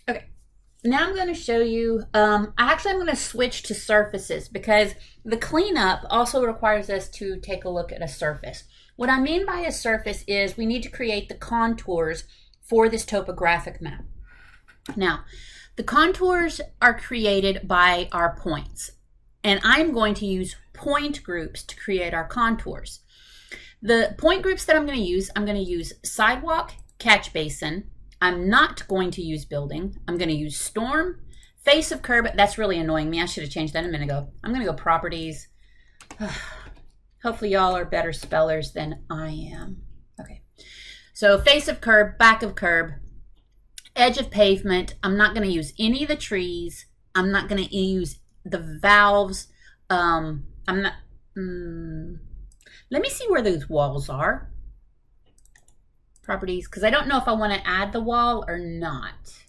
Okay, now I'm going to show you, I'm going to switch to surfaces because the cleanup also requires us to take a look at a surface. What I mean by a surface is we need to create the contours for this topographic map. Now, the contours are created by our points, and I'm going to use point groups to create our contours. The point groups that I'm going to use sidewalk, catch basin. I'm not going to use building. I'm going to use storm, face of curb. That's really annoying me. I should have changed that a minute ago. I'm going to go properties. Hopefully y'all are better spellers than I am. Okay. So face of curb, back of curb, edge of pavement. I'm not going to use any of the trees. I'm not going to use the valves. I'm not. Let me see where those walls are. Properties, because I don't know if I want to add the wall or not.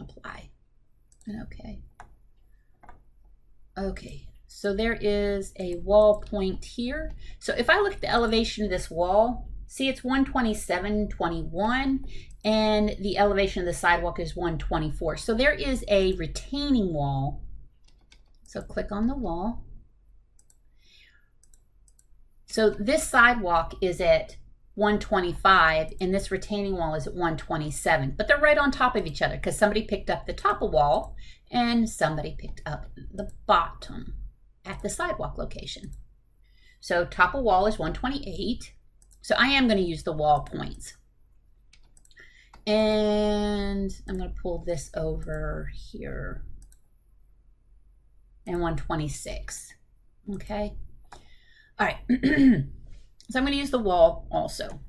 Apply. Okay. Okay, so there is a wall point here. So if I look at the elevation of this wall, see it's 127.21, and the elevation of the sidewalk is 124. So there is a retaining wall. So click on the wall. So this sidewalk is at 125 and this retaining wall is at 127, but they're right on top of each other because somebody picked up the top of wall and somebody picked up the bottom at the sidewalk location. So top of wall is 128. So I am going to use the wall points. And I'm going to pull this over here and 126. Okay. All right. So I'm going to use the wall also.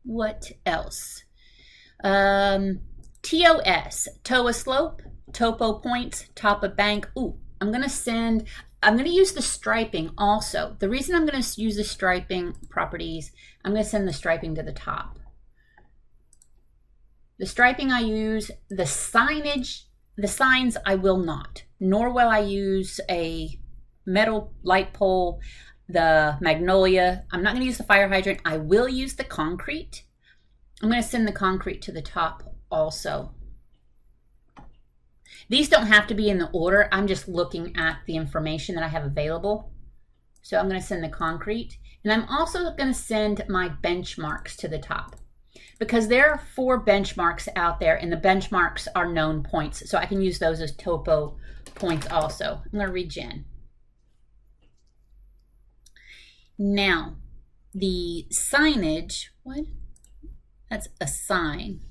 What else? TOS, TOA slope, topo points, top of bank. Ooh, I'm going to use the striping also. The reason I'm going to use the striping properties, I'm going to send the striping to the top. The striping I use, the signage, the signs I will not, nor will I use a metal light pole, the magnolia. I'm not going to use the fire hydrant. I will use the concrete. I'm going to send the concrete to the top also. These don't have to be in the order. I'm just looking at the information that I have available. So I'm going to send the concrete. And I'm also going to send my benchmarks to the top because there are 4 benchmarks out there and the benchmarks are known points. So I can use those as topo points also. I'm going to regen. Now, the signage, what? That's a sign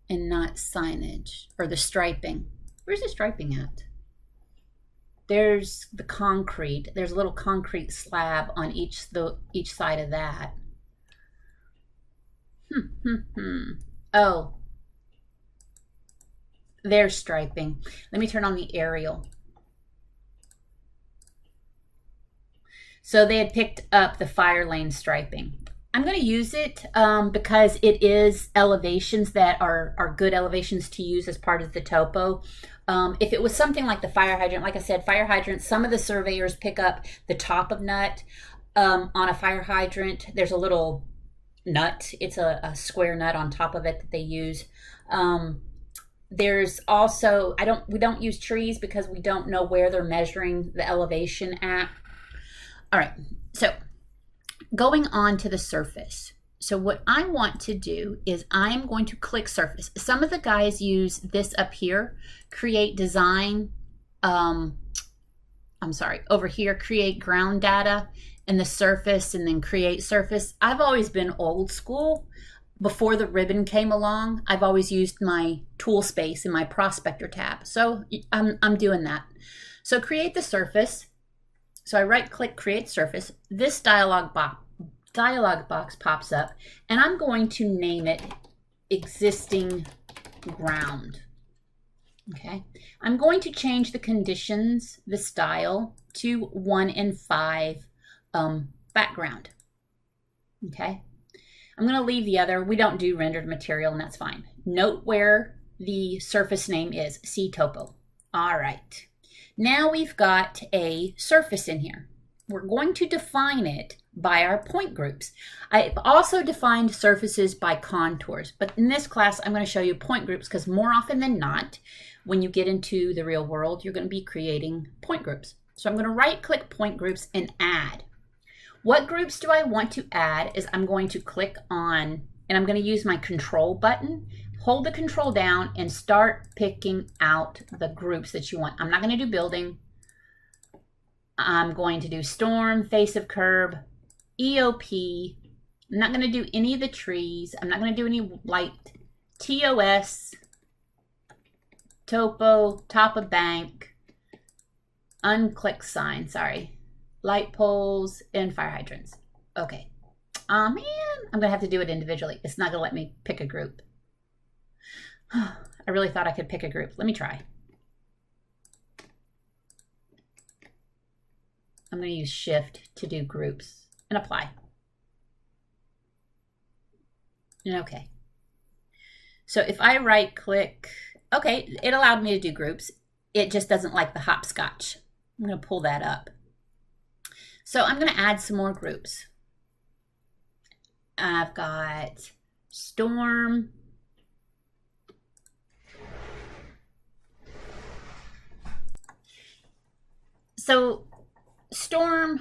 and not signage, or the striping. Where's the striping at? There's the concrete. There's a little concrete slab on each side of that. Oh, there's striping. Let me turn on the aerial. So they had picked up the fire lane striping. I'm going to use it because it is elevations that are good elevations to use as part of the topo. If it was something like the fire hydrant, like I said, fire hydrant, some of the surveyors pick up the top of nut. On a fire hydrant, there's a little nut. It's a square nut on top of it that they use. There's also, we don't use trees because we don't know where they're measuring the elevation at. All right, so going on to the surface. So what I want to do is I'm going to click surface. Some of the guys use this up here, create design. Over here, create ground data and the surface and then create surface. I've always been old school. Before the ribbon came along, I've always used my tool space in my prospector tab. So I'm doing that. So create the surface. So I right click create surface. This dialog box pops up and I'm going to name it existing ground. Okay. I'm going to change the conditions, the style to 1 and 5 background. Okay. I'm going to leave the other. We don't do rendered material and that's fine. Note where the surface name is, see topo. All right. Now we've got a surface in here. we're going to define it by our point groups. I've also defined surfaces by contours, but in this class, I'm going to show you point groups because more often than not, when you get into the real world, you're going to be creating point groups. So I'm going to right-click point groups and add. What groups do I want to add is I'm going to click on, and I'm going to use my control button, hold the control down and start picking out the groups that you want. I'm not going to do building. I'm going to do storm, face of curb, EOP. I'm not going to do any of the trees. I'm not going to do any light. TOS, Topo, top of bank, unclick sign, sorry, light poles, and fire hydrants. Okay. Oh man, I'm going to have to do it individually. It's not going to let me pick a group. I really thought I could pick a group. Let me try. I'm going to use shift to do groups and apply. And okay. So if I right click, okay, it allowed me to do groups. It just doesn't like the hopscotch. I'm going to pull that up. So I'm going to add some more groups. I've got storm. So storm,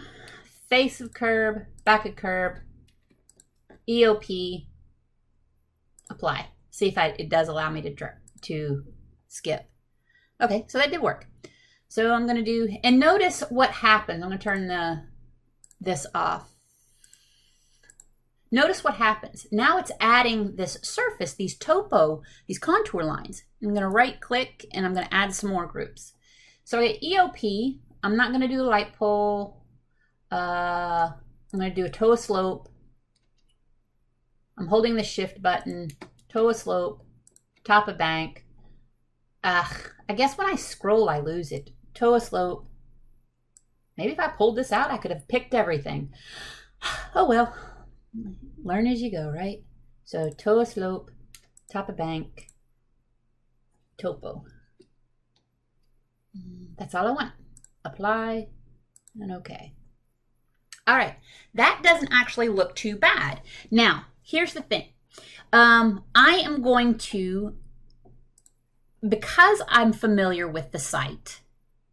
face of curb, back of curb, EOP, apply. See if it does allow me to skip. Okay, so that did work. So I'm going to do, and notice what happens. I'm going to turn this off. Notice what happens. Now it's adding this surface, these topo, these contour lines. I'm going to right click and I'm going to add some more groups. So I get EOP. I'm not going to do the light pole. I'm going to do a toe slope. I'm holding the shift button, toe slope, top of bank. I guess when I scroll, I lose it. Toe slope. Maybe if I pulled this out, I could have picked everything. Oh well, learn as you go, right? So toe slope, top of bank, topo. That's all I want. Apply and okay. All right, that doesn't actually look too bad. Now, here's the thing. I am going to, because I'm familiar with the site,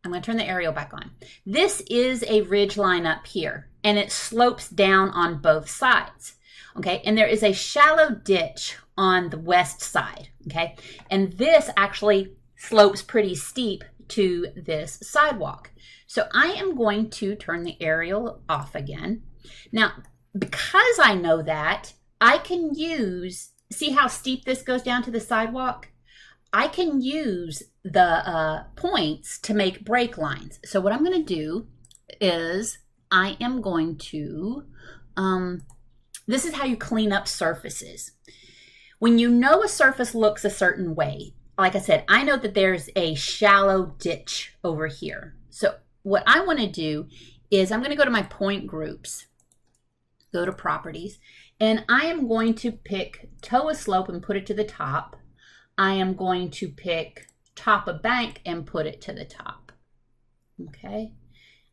I'm going to turn the aerial back on. This is a ridge line up here, and it slopes down on both sides, okay? And there is a shallow ditch on the west side, okay? And this actually slopes pretty steep to this sidewalk. So I am going to turn the aerial off again. Now, because I know that, I can use, see how steep this goes down to the sidewalk? I can use the points to make break lines. So what I'm going to do is I am going to, this is how you clean up surfaces. When you know a surface looks a certain way, like I said, I know that there's a shallow ditch over here. So what I want to do is I'm going to go to my point groups, go to properties, and I am going to pick toe slope and put it to the top. I am going to pick top of bank and put it to the top. Okay.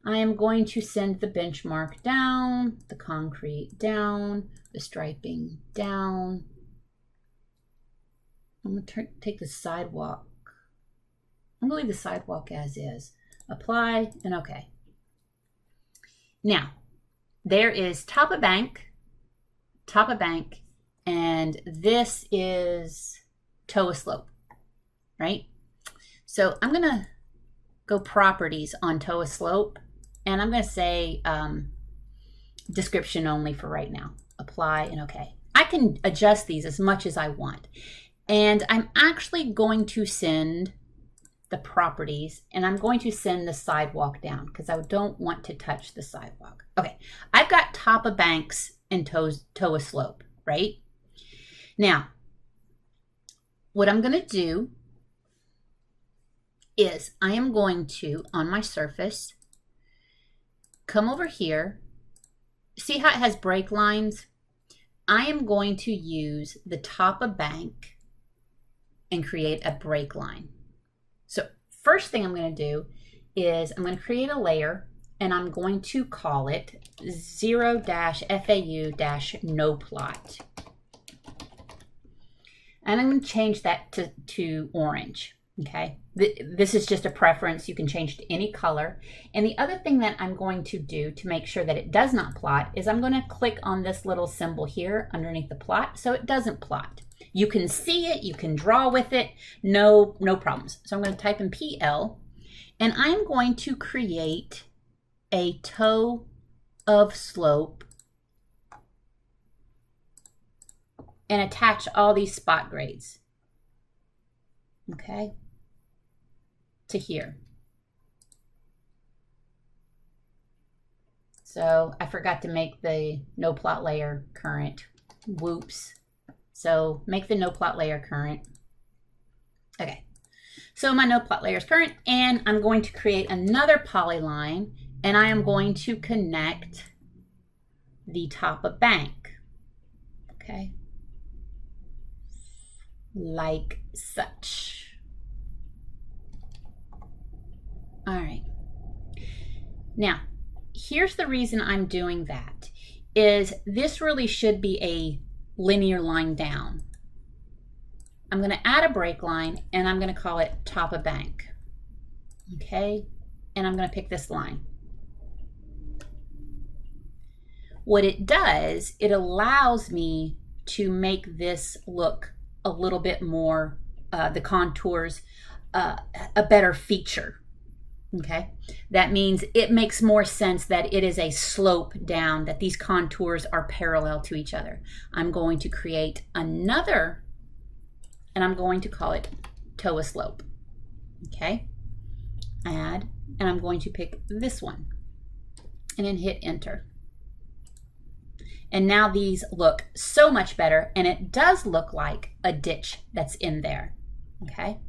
I am going to send the benchmark down, the concrete down, the striping down. I'm going to take the sidewalk. I'm going to leave the sidewalk as is. Apply and okay. Now, there is top of bank, and this is toe slope, right? So I'm going to go properties on toe slope, and I'm going to say description only for right now. Apply and okay. I can adjust these as much as I want. And I'm actually going to send the properties, and I'm going to send the sidewalk down because I don't want to touch the sidewalk. Okay, I've got top of banks and toe slope, right? Now, what I'm going to do is I am going to, on my surface, come over here. See how it has break lines? I am going to use the top of bank and create a break line. So first thing I'm going to do is I'm going to create a layer. and I'm going to call it 0-FAU-no plot. And I'm going to change that to orange, okay? This is just a preference. You can change to any color. And the other thing that I'm going to do to make sure that it does not plot is I'm going to click on this little symbol here underneath the plot so it doesn't plot. You can see it, you can draw with it, no problems. So I'm going to type in PL, and I'm going to create a toe of slope and attach all these spot grades, okay, to here. So I forgot to make the no plot layer current. Whoops. So make the no plot layer current. Okay, so my no plot layer is current, and I'm going to create another polyline, and I am going to connect the top of bank, okay, like such. All right. Now, here's the reason I'm doing that, is this really should be a linear line down. I'm going to add a break line, and I'm going to call it top of bank, okay, and I'm going to pick this line. What it does, it allows me to make this look a little bit more, the contours, a better feature, okay? That means it makes more sense that it is a slope down, that these contours are parallel to each other. I'm going to create another, and I'm going to call it toe of slope, okay? Add, and I'm going to pick this one, and then hit enter. And now these look so much better, and it does look like a ditch that's in there, okay?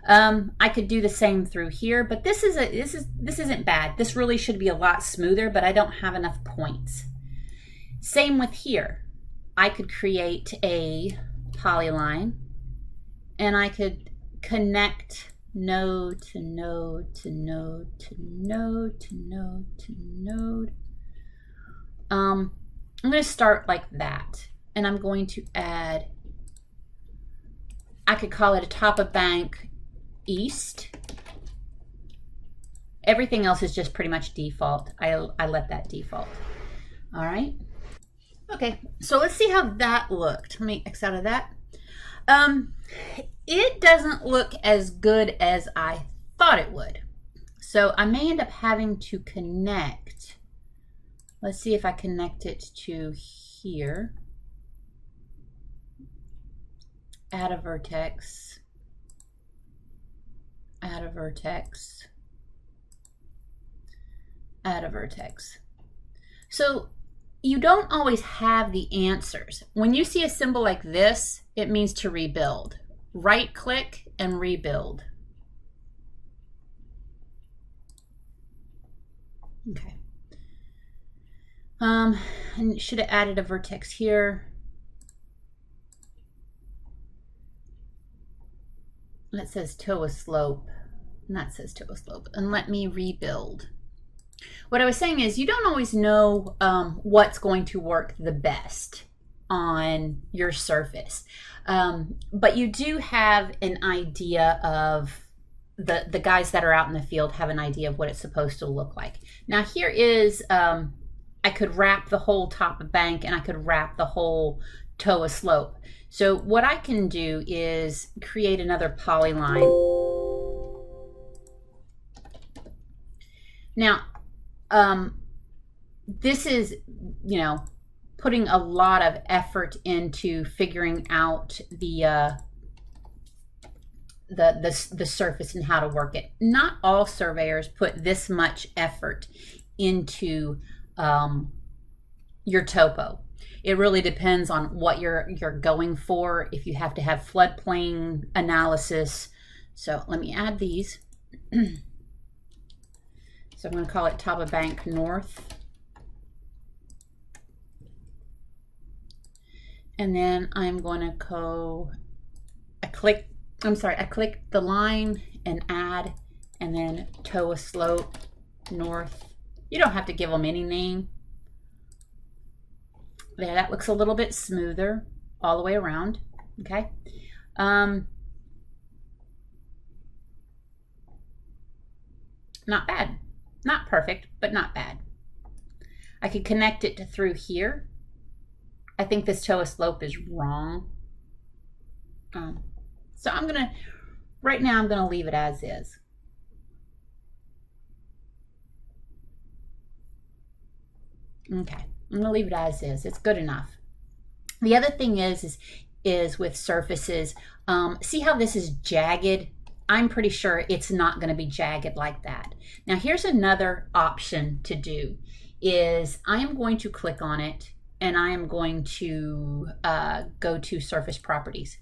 I could do the same through here, but this isn't bad. This really should be a lot smoother, but I don't have enough points. Same with here. I could create a polyline, and I could connect node to node to node to node to node to node. I'm going to start like that, and I'm going to add, I could call it a top of bank east. Everything else is just pretty much default. I let that default. All right. Okay, so let's see how that looked. Let me X out of that. It doesn't look as good as I thought it would. So I may end up having to connect. Let's see if I connect it to here. Add a vertex. Add a vertex. Add a vertex. So you don't always have the answers. When you see a symbol like this, it means to rebuild. Right click and rebuild. Okay. And should have added a vertex here. That says toe of slope, and that says toe of slope. And let me rebuild. What I was saying is you don't always know what's going to work the best on your surface. But you do have an idea of, the guys that are out in the field have an idea of what it's supposed to look like. Now here is, I could wrap the whole top of bank, and I could wrap the whole toe of slope. So what I can do is create another polyline. Now, this is, putting a lot of effort into figuring out the surface and how to work it. Not all surveyors put this much effort into your topo. It really depends on what you're going for, if you have to have floodplain analysis. So let me add these. So I'm going to call it top of bank north. And then I'm going to go, I click the line and add, and then toe of slope north You don't have to give them any name. There, that looks a little bit smoother all the way around. Okay. Not bad. Not perfect, but not bad. I could connect it to through here. I think this toe slope is wrong. So I'm gonna, right now I'm gonna leave it as is. Okay, I'm gonna leave it as is. It's good enough. The other thing is with surfaces, see how this is jagged? I'm pretty sure it's not going to be jagged like that. Now here's another option to do, is I am going to click on it and I am going to go to surface properties.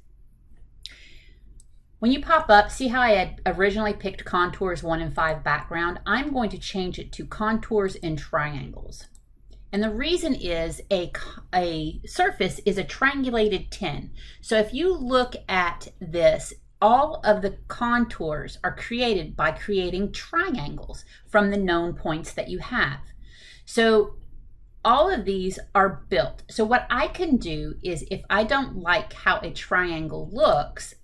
When you pop up, see how I had originally picked contours 1 and 5 background? I'm going to change it to contours and triangles. And the reason is a surface is a triangulated 10. So if you look at this, all of the contours are created by creating triangles from the known points that you have. So all of these are built. So what I can do is, if I don't like how a triangle looks,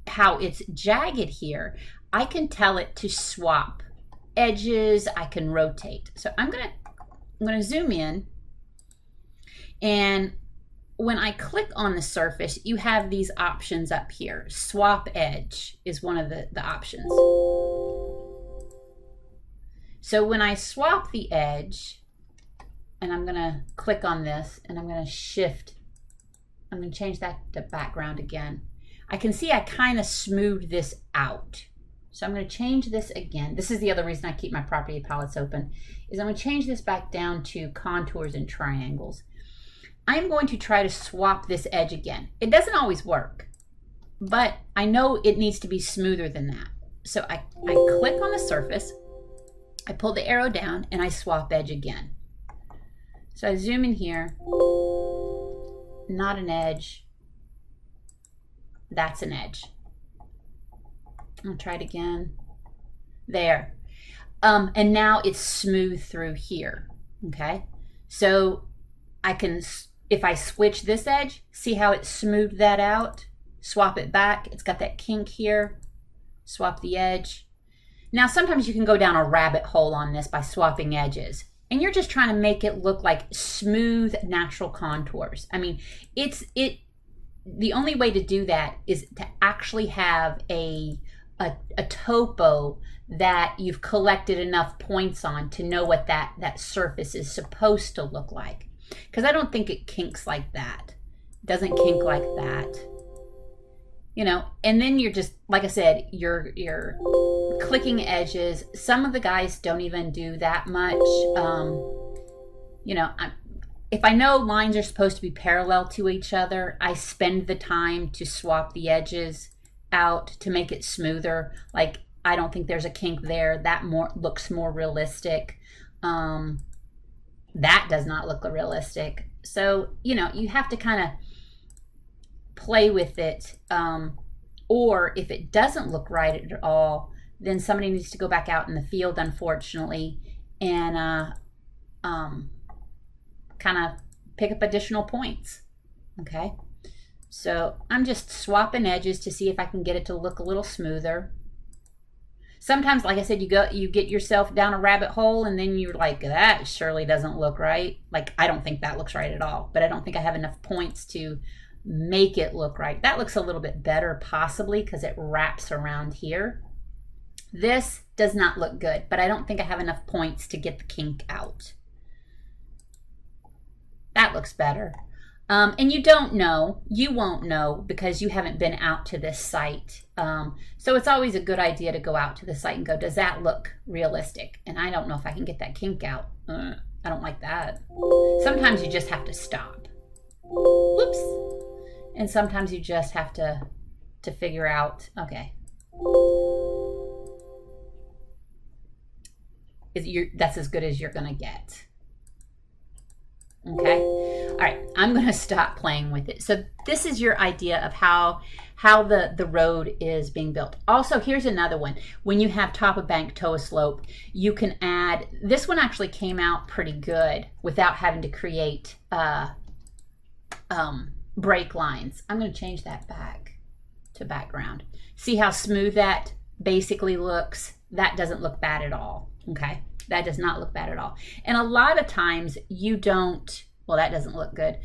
how it's jagged here, I can tell it to swap edges. I can rotate. So I'm gonna zoom in, and when I click on the surface, you have these options up here. Swap edge is one of the options. So when I swap the edge, and I'm gonna click on this, and I'm gonna shift, I'm gonna change that to background again. I can see I kind of smoothed this out. So I'm going to change this again. This is the other reason I keep my property palettes open, is I'm going to change this back down to contours and triangles. I'm going to try to swap this edge again. It doesn't always work, but I know it needs to be smoother than that. So I click on the surface, I pull the arrow down, and I swap edge again. So I zoom in here, not an edge, that's an edge. I'll try it again. There. And now it's smooth through here. Okay. So I can, if I switch this edge, see how it smoothed that out? Swap it back. It's got that kink here. Swap the edge. Now sometimes you can go down a rabbit hole on this by swapping edges. And you're just trying to make it look like smooth, natural contours. I mean, the only way to do that is to actually have a topo that you've collected enough points on to know what that surface is supposed to look like. Because I don't think it kinks like that. It doesn't kink like that. You know, and then you're just, like I said, you're clicking edges. Some of the guys don't even do that much. You know, if I know lines are supposed to be parallel to each other, I spend the time to swap the edges out to make it smoother. Like, I don't think there's a kink there. That looks more realistic. That does not look realistic. So, you know, you have to kind of play with it. Or if it doesn't look right at all, then somebody needs to go back out in the field, unfortunately, and kind of pick up additional points. Okay. So I'm just swapping edges to see if I can get it to look a little smoother. Sometimes, like I said, you get yourself down a rabbit hole and then you're like, that surely doesn't look right. Like, I don't think that looks right at all, but I don't think I have enough points to make it look right. That looks a little bit better, possibly because it wraps around here. This does not look good, but I don't think I have enough points to get the kink out. That looks better. And you don't know, you won't know because you haven't been out to this site. So it's always a good idea to go out to the site and go, does that look realistic? And I don't know if I can get that kink out. I don't like that. Sometimes you just have to stop. Whoops. And sometimes you just have to figure out, okay. That's as good as you're gonna get. Okay. All right, I'm going to stop playing with it. So this is your idea of how the road is being built. Also, here's another one. When you have top of bank, toe of slope, you can add, this one actually came out pretty good without having to create break lines. I'm going to change that back to background. See how smooth that basically looks? That doesn't look bad at all, okay? That does not look bad at all. And a lot of times you don't, well, that doesn't look good.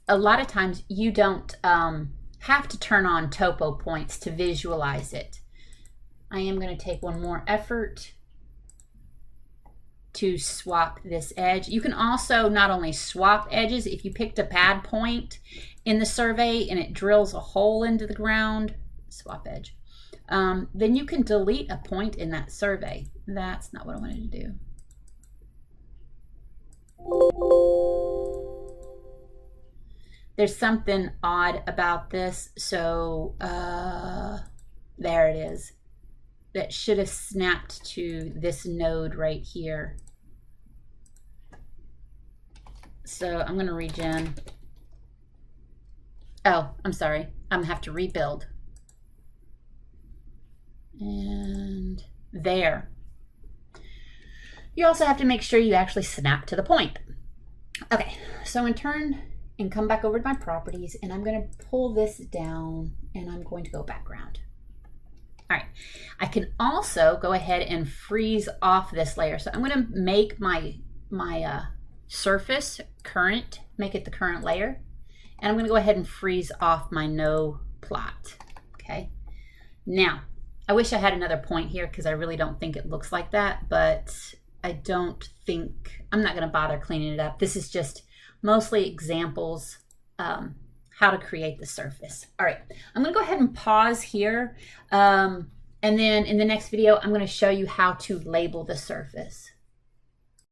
A lot of times you don't have to turn on topo points to visualize it. I am going to take one more effort to swap this edge. You can also not only swap edges, if you picked a pad point in the survey and it drills a hole into the ground, swap edge, then you can delete a point in that survey. That's not what I wanted to do. There's something odd about this, so there it is. That should have snapped to this node right here. So I'm going to regen. Oh, I'm sorry. I'm going to have to rebuild. And there. You also have to make sure you actually snap to the point. Okay, so I'm going to turn and come back over to my properties, and I'm going to pull this down, and I'm going to go background. All right, I can also go ahead and freeze off this layer. So I'm going to make my surface current, make it the current layer, and I'm going to go ahead and freeze off my no plot. Okay, now I wish I had another point here because I really don't think it looks like that, but I don't think, I'm not going to bother cleaning it up. This is just mostly examples how to create the surface. All right, I'm going to go ahead and pause here. And then in the next video, I'm going to show you how to label the surface.